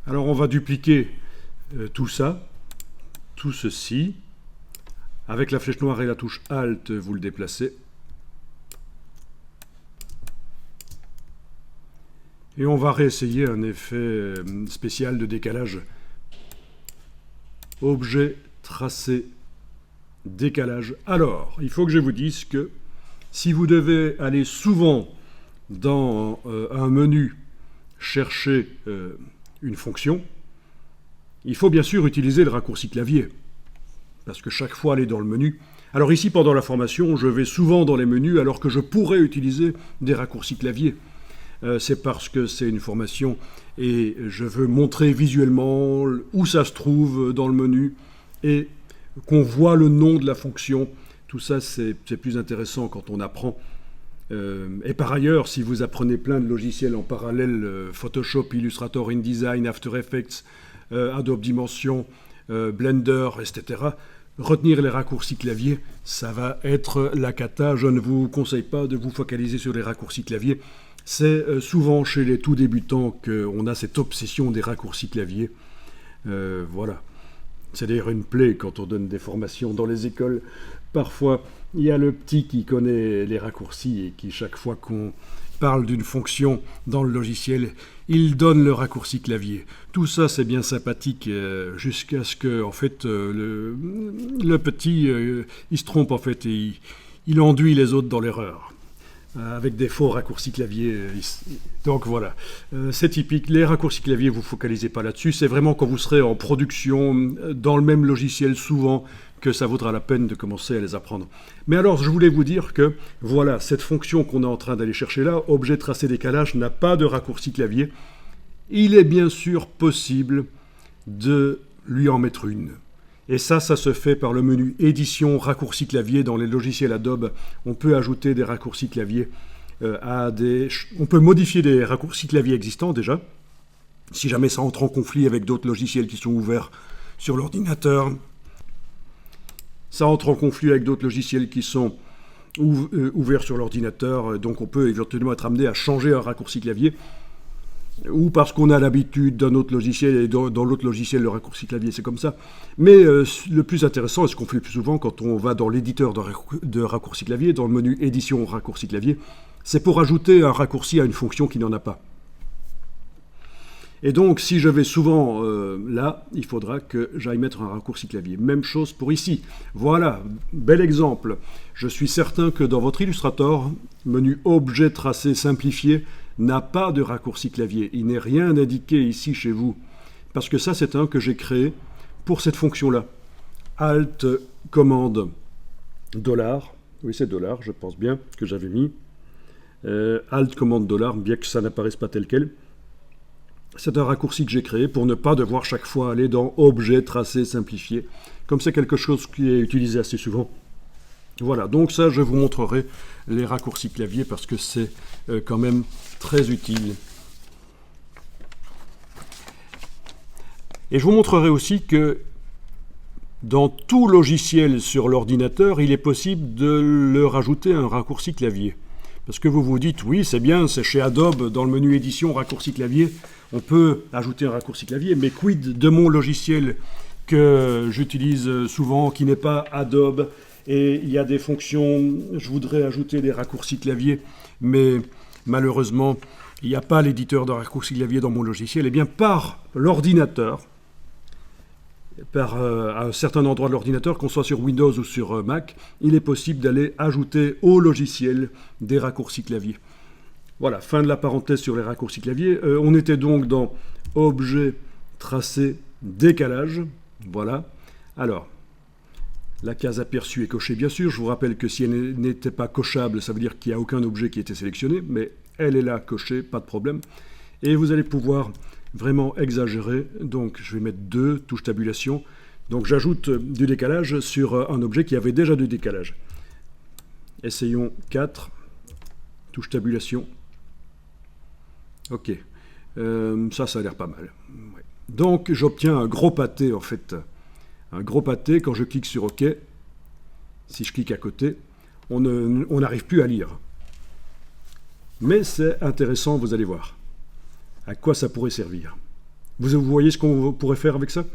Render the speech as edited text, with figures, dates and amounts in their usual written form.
Alors on va dupliquer tout ça, tout ceci. Avec la flèche noire et la touche Alt, vous le déplacez. Et on va réessayer un effet spécial de décalage. Objet, tracé, décalage. Alors, il faut que je vous dise que si vous devez aller souvent dans un menu chercher une fonction, il faut bien sûr utiliser le raccourci clavier, parce que chaque fois aller dans le menu. Alors ici, pendant la formation, je vais souvent dans les menus alors que je pourrais utiliser des raccourcis clavier. C'est parce que c'est une formation et je veux montrer visuellement où ça se trouve dans le menu et qu'on voit le nom de la fonction. Tout ça, c'est plus intéressant quand on apprend. Et par ailleurs, si vous apprenez plein de logiciels en parallèle, Photoshop, Illustrator, InDesign, After Effects, Adobe Dimension, Blender, etc., retenir les raccourcis clavier, ça va être la cata. Je ne vous conseille pas de vous focaliser sur les raccourcis clavier. C'est souvent chez les tout débutants qu'on a cette obsession des raccourcis clavier. Voilà. C'est d'ailleurs une plaie quand on donne des formations dans les écoles. Parfois, il y a le petit qui connaît les raccourcis et qui, chaque fois qu'on parle d'une fonction dans le logiciel, il donne le raccourci clavier. Tout ça, c'est bien sympathique jusqu'à ce que, en fait, le petit, il se trompe, en fait, et il enduit les autres dans l'erreur. Avec des faux raccourcis clavier. Donc voilà, c'est typique. Les raccourcis clavier, vous ne focalisez pas là-dessus. C'est vraiment quand vous serez en production, dans le même logiciel souvent, que ça vaudra la peine de commencer à les apprendre. Mais alors, je voulais vous dire que, voilà, cette fonction qu'on est en train d'aller chercher là, objet tracé décalage, n'a pas de raccourci clavier. Il est bien sûr possible de lui en mettre une. Et ça se fait par le menu édition raccourci clavier. Dans les logiciels Adobe, on peut ajouter des raccourcis clavier on peut modifier des raccourcis clavier existants déjà, si jamais ça entre en conflit avec d'autres logiciels qui sont ouverts sur l'ordinateur. Ça entre en conflit avec d'autres logiciels qui sont ouverts sur l'ordinateur, donc on peut éventuellement être amené à changer un raccourci clavier. Ou parce qu'on a l'habitude d'un autre logiciel, et dans l'autre logiciel, le raccourci clavier, c'est comme ça. Mais le plus intéressant, et ce qu'on fait le plus souvent quand on va dans l'éditeur de raccourci clavier, dans le menu édition raccourci clavier, c'est pour ajouter un raccourci à une fonction qui n'en a pas. Et donc, si je vais souvent là, il faudra que j'aille mettre un raccourci clavier. Même chose pour ici. Voilà, bel exemple. Je suis certain que dans votre Illustrator, menu objet tracé simplifié, n'a pas de raccourci clavier. Il n'est rien indiqué ici chez vous. Parce que ça, c'est un que j'ai créé pour cette fonction-là. Alt, commande, $. Oui, c'est $, je pense bien que j'avais mis. Alt, commande, $, bien que ça n'apparaisse pas tel quel. C'est un raccourci que j'ai créé pour ne pas devoir chaque fois aller dans objet tracé simplifié. Comme c'est quelque chose qui est utilisé assez souvent. Voilà, donc ça, je vous montrerai les raccourcis clavier parce que c'est quand même très utile. Et je vous montrerai aussi que dans tout logiciel sur l'ordinateur, il est possible de leur ajouter un raccourci clavier. Parce que vous vous dites, oui, c'est bien, c'est chez Adobe, dans le menu édition, raccourci clavier, on peut ajouter un raccourci clavier, mais quid de mon logiciel que j'utilise souvent, qui n'est pas Adobe, et il y a des fonctions, je voudrais ajouter des raccourcis clavier, mais malheureusement, il n'y a pas l'éditeur de raccourcis clavier dans mon logiciel. Eh bien, par l'ordinateur, à un certain endroit de l'ordinateur, qu'on soit sur Windows ou sur Mac, il est possible d'aller ajouter au logiciel des raccourcis clavier. Voilà, fin de la parenthèse sur les raccourcis clavier. On était donc dans objet, tracé, décalage. Voilà. Alors, la case aperçue est cochée, bien sûr. Je vous rappelle que si elle n'était pas cochable, ça veut dire qu'il n'y a aucun objet qui a été sélectionné, mais elle est là cochée, pas de problème. Et vous allez pouvoir vraiment exagérer. Donc, je vais mettre 2, touche tabulation. Donc, j'ajoute du décalage sur un objet qui avait déjà du décalage. Essayons 4, touche tabulation. Ok, ça a l'air pas mal. Ouais. Donc, j'obtiens un gros pâté, en fait. Un gros pâté, quand je clique sur OK, si je clique à côté, on n'arrive plus à lire. Mais c'est intéressant, vous allez voir. À quoi ça pourrait servir. Vous voyez ce qu'on pourrait faire avec ça?